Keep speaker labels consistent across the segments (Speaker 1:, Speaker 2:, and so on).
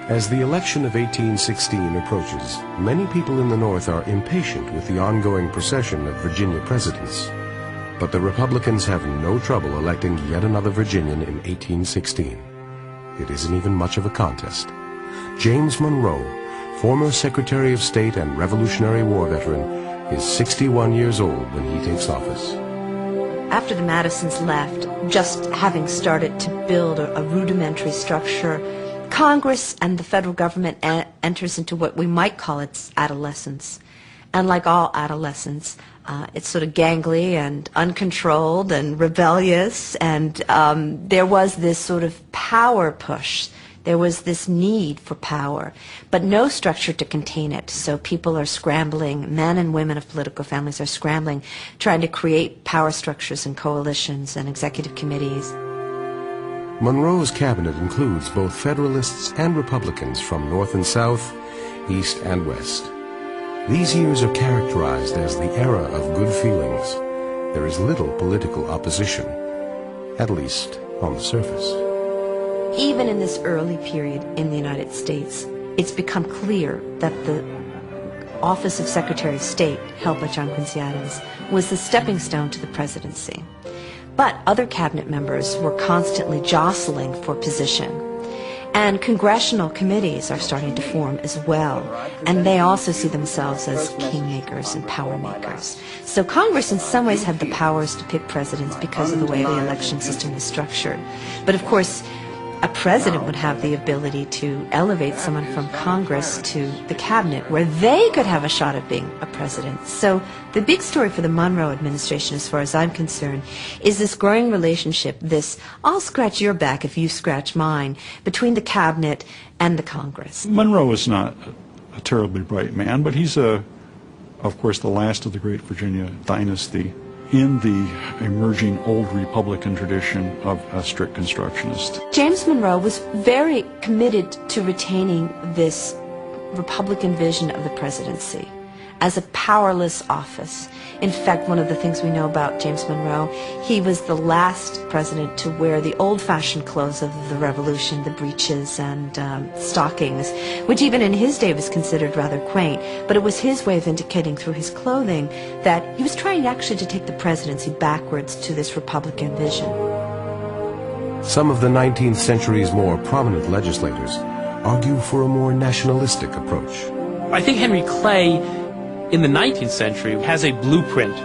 Speaker 1: As the election of 1816 approaches, many people in the North are impatient with the ongoing procession of Virginia presidents. But the Republicans have no trouble electing yet another Virginian in 1816. It isn't even much of a contest. James Monroe, former Secretary of State and Revolutionary War veteran, is 61 years old when he takes office.
Speaker 2: After the Madisons left, just having started to build a rudimentary structure, Congress and the federal government enters into what we might call its adolescence. And like all adolescents, it's sort of gangly and uncontrolled and rebellious, and there was this sort of power push. There was this need for power, but no structure to contain it. So people are scrambling, men and women of political families are scrambling, trying to create power structures and coalitions and executive committees.
Speaker 1: Monroe's cabinet includes both Federalists and Republicans from North and South, East and West. These years are characterized as the era of good feelings. There is little political opposition, at least on the surface.
Speaker 2: Even in this early period in the United States, it's become clear that the office of Secretary of State, held by John Quincy Adams, was the stepping stone to the presidency. But other cabinet members were constantly jostling for position. And congressional committees are starting to form as well. And they also see themselves as kingmakers and power makers. So Congress in some ways had the powers to pick presidents because of the way the election system was structured. But of course, a president would have the ability to elevate someone from Congress to the cabinet where they could have a shot at being a president. So the big story for the Monroe administration, as far as I'm concerned, is this growing relationship, this I'll scratch your back if you scratch mine, between the cabinet and the Congress.
Speaker 3: Monroe is not a terribly bright man, but he's, of course, the last of the great Virginia dynasty in the emerging old Republican tradition of a strict constructionist.
Speaker 2: James Monroe was very committed to retaining this Republican vision of the presidency as a powerless office. In fact, one of the things we know about James Monroe, he was the last president to wear the old-fashioned clothes of the Revolution, the breeches and stockings, which even in his day was considered rather quaint. But it was his way of indicating through his clothing that he was trying actually to take the presidency backwards to this Republican vision.
Speaker 1: Some of the 19th century's more prominent legislators argue for a more nationalistic approach.
Speaker 4: I think Henry Clay in the 19th century has a blueprint,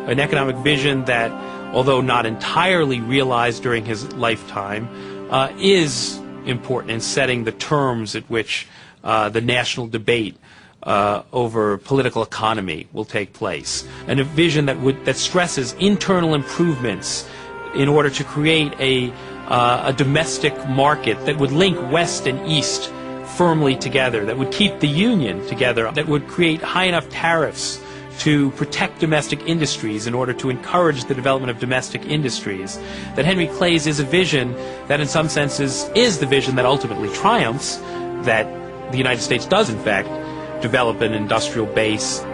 Speaker 4: an economic vision that, although not entirely realized during his lifetime, is important in setting the terms at which the national debate over political economy will take place. And a vision that stresses internal improvements in order to create a domestic market that would link West and East firmly together, that would keep the Union together, that would create high enough tariffs to protect domestic industries in order to encourage the development of domestic industries. That Henry Clay's is a vision that in some senses is the vision that ultimately triumphs, that the United States does in fact develop an industrial base.